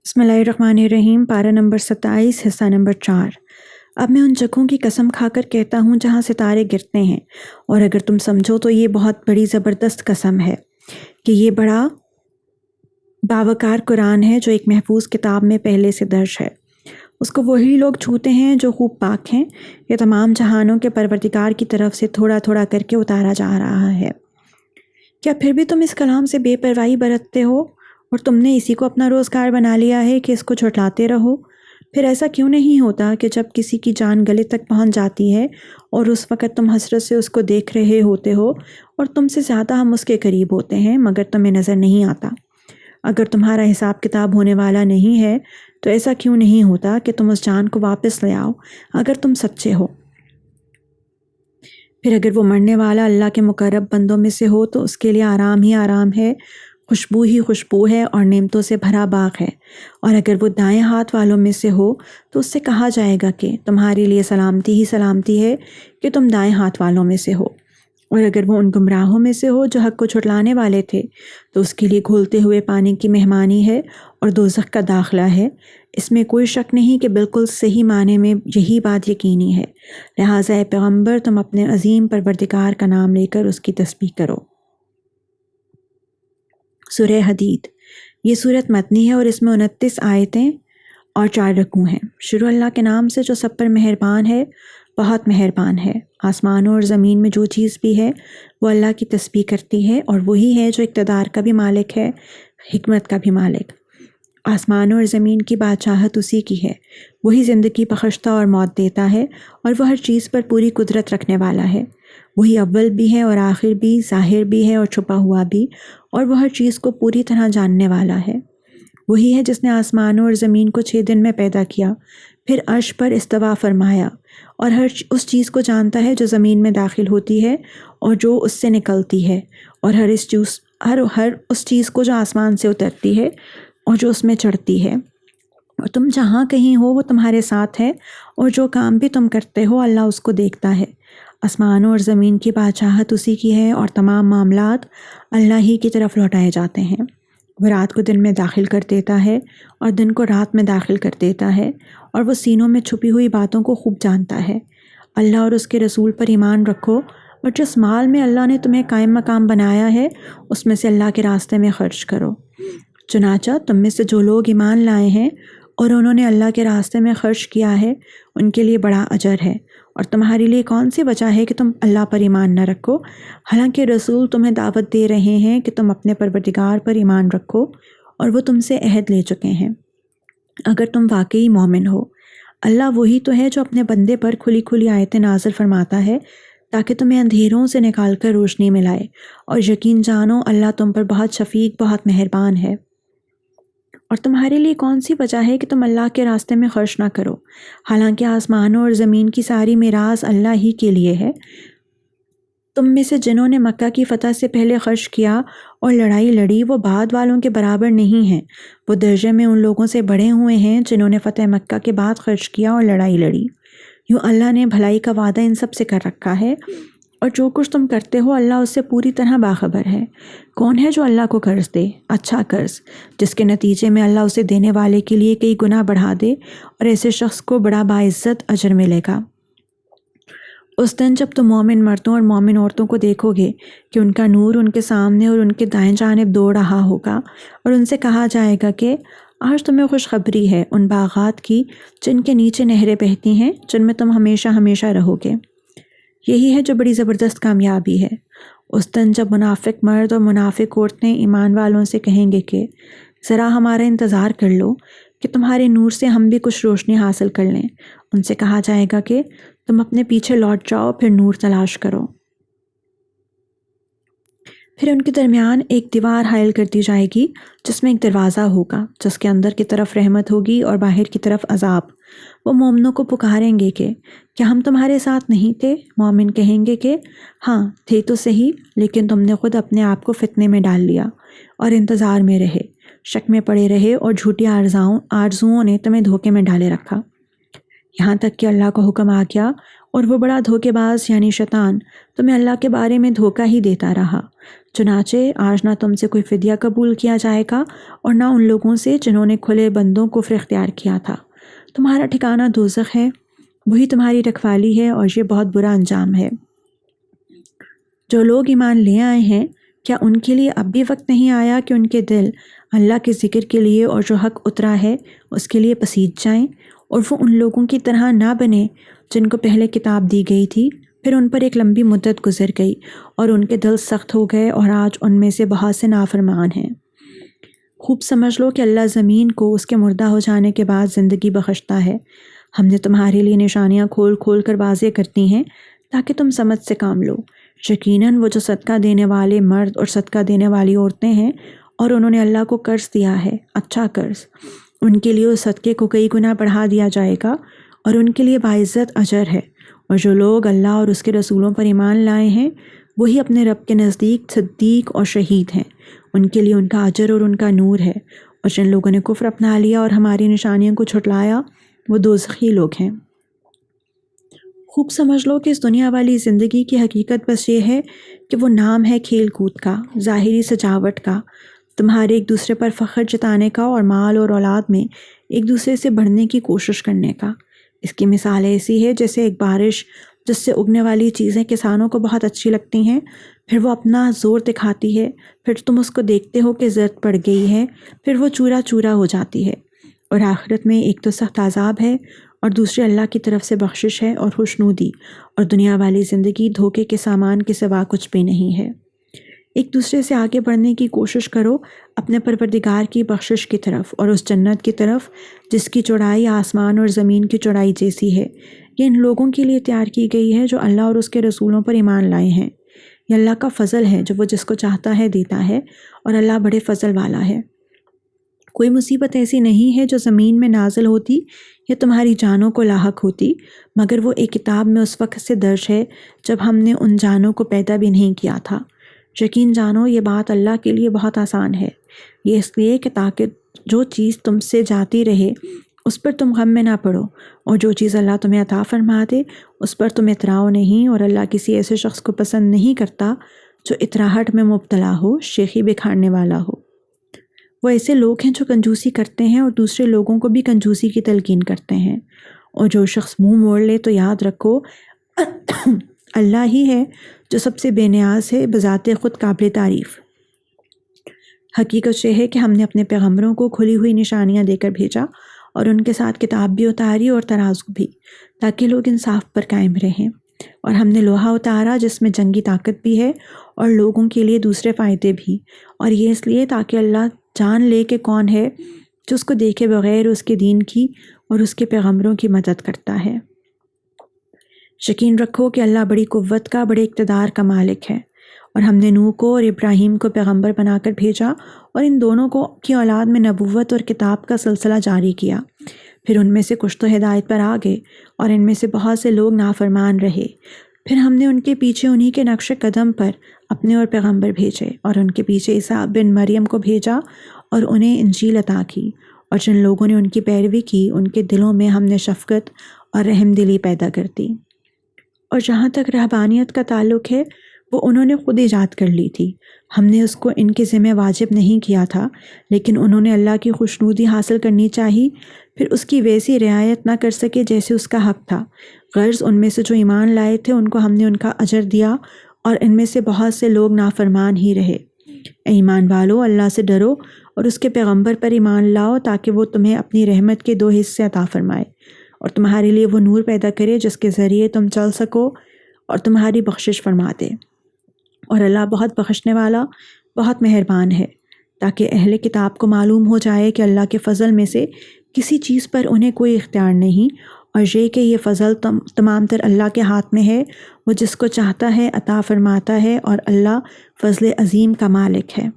بسم اللہ الرحمن الرحیم۔ پارہ نمبر 27، حصہ نمبر 4۔ اب میں ان جگہوں کی قسم کھا کر کہتا ہوں جہاں ستارے گرتے ہیں، اور اگر تم سمجھو تو یہ بہت بڑی زبردست قسم ہے کہ یہ بڑا باوقار قرآن ہے جو ایک محفوظ کتاب میں پہلے سے درج ہے۔ اس کو وہی لوگ چھوتے ہیں جو خوب پاک ہیں۔ یہ تمام جہانوں کے پروردگار کی طرف سے تھوڑا تھوڑا کر کے اتارا جا رہا ہے۔ کیا پھر بھی تم اس کلام سے بے پرواہی برتتے ہو، اور تم نے اسی کو اپنا روزگار بنا لیا ہے کہ اس کو جھٹلاتے رہو؟ پھر ایسا کیوں نہیں ہوتا کہ جب کسی کی جان گلے تک پہنچ جاتی ہے اور اس وقت تم حسرت سے اس کو دیکھ رہے ہوتے ہو، اور تم سے زیادہ ہم اس کے قریب ہوتے ہیں مگر تمہیں نظر نہیں آتا؟ اگر تمہارا حساب کتاب ہونے والا نہیں ہے تو ایسا کیوں نہیں ہوتا کہ تم اس جان کو واپس لے آؤ اگر تم سچے ہو؟ پھر اگر وہ مرنے والا اللہ کے مقرب بندوں میں سے ہو تو اس کے لیے آرام ہی آرام ہے، خوشبو ہی خوشبو ہے اور نعمتوں سے بھرا باغ ہے۔ اور اگر وہ دائیں ہاتھ والوں میں سے ہو تو اس سے کہا جائے گا کہ تمہارے لیے سلامتی ہی سلامتی ہے کہ تم دائیں ہاتھ والوں میں سے ہو۔ اور اگر وہ ان گمراہوں میں سے ہو جو حق کو جھٹلانے والے تھے تو اس کے لیے گھولتے ہوئے پانی کی مہمانی ہے اور دوزخ کا داخلہ ہے۔ اس میں کوئی شک نہیں کہ بالکل صحیح معنی میں یہی بات یقینی ہے۔ لہٰذا اے پیغمبر، تم اپنے عظیم پروردگار کا نام لے کر اس کی تسبیح کرو۔ سورہ حدید۔ یہ صورت مدنی ہے اور اس میں 29 آیتیں اور 4 رکوع ہیں۔ شروع اللہ کے نام سے جو سب پر مہربان ہے، بہت مہربان ہے۔ آسمانوں اور زمین میں جو چیز بھی ہے وہ اللہ کی تسبیح کرتی ہے، اور وہی ہے جو اقتدار کا بھی مالک ہے، حکمت کا بھی مالک۔ آسمانوں اور زمین کی بادشاہت اسی کی ہے، وہی زندگی بخشتا اور موت دیتا ہے، اور وہ ہر چیز پر پوری قدرت رکھنے والا ہے۔ وہی اول بھی ہے اور آخر بھی، ظاہر بھی ہے اور چھپا ہوا بھی، اور وہ ہر چیز کو پوری طرح جاننے والا ہے۔ وہی ہے جس نے آسمانوں اور زمین کو 6 دن میں پیدا کیا، پھر عرش پر استوا فرمایا، اور ہر اس چیز کو جانتا ہے جو زمین میں داخل ہوتی ہے اور جو اس سے نکلتی ہے، اور ہر اس چیز کو جو آسمان سے اترتی ہے اور جو اس میں چڑھتی ہے۔ اور تم جہاں کہیں ہو وہ تمہارے ساتھ ہے، اور جو کام بھی تم کرتے ہو اللہ اس کو دیکھتا ہے۔ آسمانوں اور زمین کی بادشاہت اسی کی ہے، اور تمام معاملات اللہ ہی کی طرف لوٹائے جاتے ہیں۔ وہ رات کو دن میں داخل کر دیتا ہے اور دن کو رات میں داخل کر دیتا ہے، اور وہ سینوں میں چھپی ہوئی باتوں کو خوب جانتا ہے۔ اللہ اور اس کے رسول پر ایمان رکھو، اور جس مال میں اللہ نے تمہیں قائم مقام بنایا ہے اس میں سے اللہ کے راستے میں خرچ کرو۔ چنانچہ تم میں سے جو لوگ ایمان لائے ہیں اور انہوں نے اللہ کے راستے میں خرچ کیا ہے ان کے لیے بڑا اجر ہے۔ اور تمہارے لیے کون سی وجہ ہے کہ تم اللہ پر ایمان نہ رکھو، حالانکہ رسول تمہیں دعوت دے رہے ہیں کہ تم اپنے پروردگار پر ایمان رکھو، اور وہ تم سے عہد لے چکے ہیں۔ اگر تم واقعی مومن ہو، اللہ وہی تو ہے جو اپنے بندے پر کھلی کھلی آیتیں نازل فرماتا ہے تاکہ تمہیں اندھیروں سے نکال کر روشنی میں لائے، اور یقین جانو اللہ تم پر بہت شفیق، بہت مہربان ہے۔ اور تمہارے لیے کون سی وجہ ہے کہ تم اللہ کے راستے میں خرچ نہ کرو، حالانکہ آسمانوں اور زمین کی ساری میراث اللہ ہی کے لیے ہے؟ تم میں سے جنہوں نے مکہ کی فتح سے پہلے خرچ کیا اور لڑائی لڑی وہ بعد والوں کے برابر نہیں ہیں، وہ درجے میں ان لوگوں سے بڑے ہوئے ہیں جنہوں نے فتح مکہ کے بعد خرچ کیا اور لڑائی لڑی۔ یوں اللہ نے بھلائی کا وعدہ ان سب سے کر رکھا ہے، اور جو کچھ تم کرتے ہو اللہ اس سے پوری طرح باخبر ہے۔ کون ہے جو اللہ کو قرض دے، اچھا قرض، جس کے نتیجے میں اللہ اسے دینے والے کے لیے کئی گنا بڑھا دے، اور ایسے شخص کو بڑا باعزت اجر ملے گا۔ اس دن جب تم مومن مردوں اور مومن عورتوں کو دیکھو گے کہ ان کا نور ان کے سامنے اور ان کے دائیں جانب دوڑ رہا ہوگا، اور ان سے کہا جائے گا کہ آج تمہیں خوشخبری ہے ان باغات کی جن کے نیچے نہریں بہتی ہیں، جن میں تم ہمیشہ ہمیشہ رہو گے۔ یہی ہے جو بڑی زبردست کامیابی ہے۔ اس دن جب منافق مرد اور منافق عورتیں ایمان والوں سے کہیں گے کہ ذرا ہمارا انتظار کر لو کہ تمہارے نور سے ہم بھی کچھ روشنی حاصل کر لیں، ان سے کہا جائے گا کہ تم اپنے پیچھے لوٹ جاؤ، پھر نور تلاش کرو۔ پھر ان کے درمیان ایک دیوار حائل کر دی جائے گی جس میں ایک دروازہ ہوگا، جس کے اندر کی طرف رحمت ہوگی اور باہر کی طرف عذاب۔ وہ مومنوں کو پکاریں گے کہ کیا ہم تمہارے ساتھ نہیں تھے؟ مومن کہیں گے کہ ہاں تھے تو صحیح، لیکن تم نے خود اپنے آپ کو فتنے میں ڈال لیا اور انتظار میں رہے، شک میں پڑے رہے، اور جھوٹی آرزوؤں نے تمہیں دھوکے میں ڈالے رکھا، یہاں تک کہ اللہ کا حکم آ گیا، اور وہ بڑا دھوکے باز یعنی شیطان تمہیں اللہ کے بارے میں دھوکہ ہی دیتا رہا۔ چنانچہ آج نہ تم سے کوئی فدیہ قبول کیا جائے گا اور نہ ان لوگوں سے جنہوں نے کھلے بندوں کفر اختیار کیا تھا۔ تمہارا ٹھکانہ دوزخ ہے، وہی تمہاری رکھوالی ہے اور یہ بہت برا انجام ہے۔ جو لوگ ایمان لے آئے ہیں، کیا ان کے لیے اب بھی وقت نہیں آیا کہ ان کے دل اللہ کے ذکر کے لیے اور جو حق اترا ہے اس کے لیے پسیج جائیں، اور وہ ان لوگوں کی طرح نہ بنے جن کو پہلے کتاب دی گئی تھی، پھر ان پر ایک لمبی مدت گزر گئی اور ان کے دل سخت ہو گئے اور آج ان میں سے بہت سے نافرمان ہیں۔ خوب سمجھ لو کہ اللہ زمین کو اس کے مردہ ہو جانے کے بعد زندگی بخشتا ہے۔ ہم نے تمہارے لیے نشانیاں کھول کھول کر واضح کرتی ہیں تاکہ تم سمجھ سے کام لو۔ یقیناً وہ جو صدقہ دینے والے مرد اور صدقہ دینے والی عورتیں ہیں اور انہوں نے اللہ کو قرض دیا ہے، اچھا قرض، ان کے لیے اس صدقے کو کئی گنا بڑھا دیا جائے گا اور ان کے لیے باعزت اجر ہے۔ اور جو لوگ اللہ اور اس کے رسولوں پر ایمان لائے ہیں وہی اپنے رب کے نزدیک صدیق اور شہید ہیں، ان کے لیے ان کا اجر اور ان کا نور ہے۔ اور جن لوگوں نے کفر اپنا لیا اور ہماری نشانیوں کو جھٹلایا وہ دوزخی لوگ ہیں۔ خوب سمجھ لو کہ اس دنیا والی زندگی کی حقیقت بس یہ ہے کہ وہ نام ہے کھیل کود کا، ظاہری سجاوٹ کا، تمہارے ایک دوسرے پر فخر جتانے کا اور مال اور اولاد میں ایک دوسرے سے بڑھنے کی کوشش کرنے کا۔ اس کی مثال ایسی ہے جیسے ایک بارش جس سے اگنے والی چیزیں کسانوں کو بہت اچھی لگتی ہیں، پھر وہ اپنا زور دکھاتی ہے، پھر تم اس کو دیکھتے ہو کہ زرد پڑ گئی ہے، پھر وہ چورا چورا ہو جاتی ہے، اور آخرت میں ایک تو سخت عذاب ہے اور دوسرے اللہ کی طرف سے بخشش ہے اور خوشنودی، اور دنیا والی زندگی دھوکے کے سامان کے سوا کچھ بھی نہیں ہے۔ ایک دوسرے سے آگے بڑھنے کی کوشش کرو اپنے پروردگار کی بخشش کی طرف اور اس جنت کی طرف جس کی چوڑائی آسمان اور زمین کی چوڑائی جیسی ہے۔ یہ ان لوگوں کے لیے تیار کی گئی ہے جو اللہ اور اس کے رسولوں پر ایمان لائے ہیں۔ یہ اللہ کا فضل ہے جو وہ جس کو چاہتا ہے دیتا ہے، اور اللہ بڑے فضل والا ہے۔ کوئی مصیبت ایسی نہیں ہے جو زمین میں نازل ہوتی یا تمہاری جانوں کو لاحق ہوتی، مگر وہ ایک کتاب میں اس وقت سے درج ہے جب ہم نے ان جانوں کو پیدا بھی نہیں کیا تھا۔ یقین جانو یہ بات اللہ کے لیے بہت آسان ہے۔ یہ اس لیے کہ تاکہ جو چیز تم سے جاتی رہے اس پر تم غم میں نہ پڑو، اور جو چیز اللہ تمہیں عطا فرما دے اس پر تم اتراؤ نہیں، اور اللہ کسی ایسے شخص کو پسند نہیں کرتا جو اتراہٹ میں مبتلا ہو، شیخی بکھارنے والا ہو۔ وہ ایسے لوگ ہیں جو کنجوسی کرتے ہیں اور دوسرے لوگوں کو بھی کنجوسی کی تلقین کرتے ہیں، اور جو شخص منہ موڑ لے تو یاد رکھو اللہ ہی ہے جو سب سے بے نیاز ہے، بذات خود قابل تعریف۔ حقیقت یہ ہے کہ ہم نے اپنے پیغمبروں کو کھلی ہوئی نشانیاں دے کر بھیجا اور ان کے ساتھ کتاب بھی اتاری اور ترازو بھی، تاکہ لوگ انصاف پر قائم رہیں، اور ہم نے لوہا اتارا جس میں جنگی طاقت بھی ہے اور لوگوں کے لیے دوسرے فائدے بھی، اور یہ اس لیے تاکہ اللہ جان لے کہ کون ہے جو اس کو دیکھے بغیر اس کے دین کی اور اس کے پیغمبروں کی مدد کرتا ہے۔ یقین رکھو کہ اللہ بڑی قوت کا، بڑے اقتدار کا مالک ہے، اور ہم نے نوح کو اور ابراہیم کو پیغمبر بنا کر بھیجا اور ان دونوں کو کی اولاد میں نبوت اور کتاب کا سلسلہ جاری کیا۔ پھر ان میں سے کچھ تو ہدایت پر آ گئے اور ان میں سے بہت سے لوگ نافرمان رہے۔ پھر ہم نے ان کے پیچھے انہی کے نقش قدم پر اپنے اور پیغمبر بھیجے، اور ان کے پیچھے عیسیٰ بن مریم کو بھیجا اور انہیں انجیل عطا کی، اور جن لوگوں نے ان کی پیروی کی ان کے دلوں میں ہم نے شفقت اور رحم دلی پیدا کر دی۔ اور جہاں تک رہبانیت کا تعلق ہے وہ انہوں نے خود ایجاد کر لی تھی، ہم نے اس کو ان کے ذمہ واجب نہیں کیا تھا، لیکن انہوں نے اللہ کی خوشنودی حاصل کرنی چاہی، پھر اس کی ویسی رعایت نہ کر سکے جیسے اس کا حق تھا۔ غرض ان میں سے جو ایمان لائے تھے ان کو ہم نے ان کا اجر دیا، اور ان میں سے بہت سے لوگ نافرمان ہی رہے۔ اے ایمان والو، اللہ سے ڈرو اور اس کے پیغمبر پر ایمان لاؤ تاکہ وہ تمہیں اپنی رحمت کے 2 حصے عطا فرمائے، اور تمہارے لیے وہ نور پیدا کرے جس کے ذریعے تم چل سکو اور تمہاری بخشش فرما دے۔ اور اللہ بہت بخشنے والا، بہت مہربان ہے، تاکہ اہل کتاب کو معلوم ہو جائے کہ اللہ کے فضل میں سے کسی چیز پر انہیں کوئی اختیار نہیں، اور یہ کہ یہ فضل تمام تر اللہ کے ہاتھ میں ہے، وہ جس کو چاہتا ہے عطا فرماتا ہے، اور اللہ فضل عظیم کا مالک ہے۔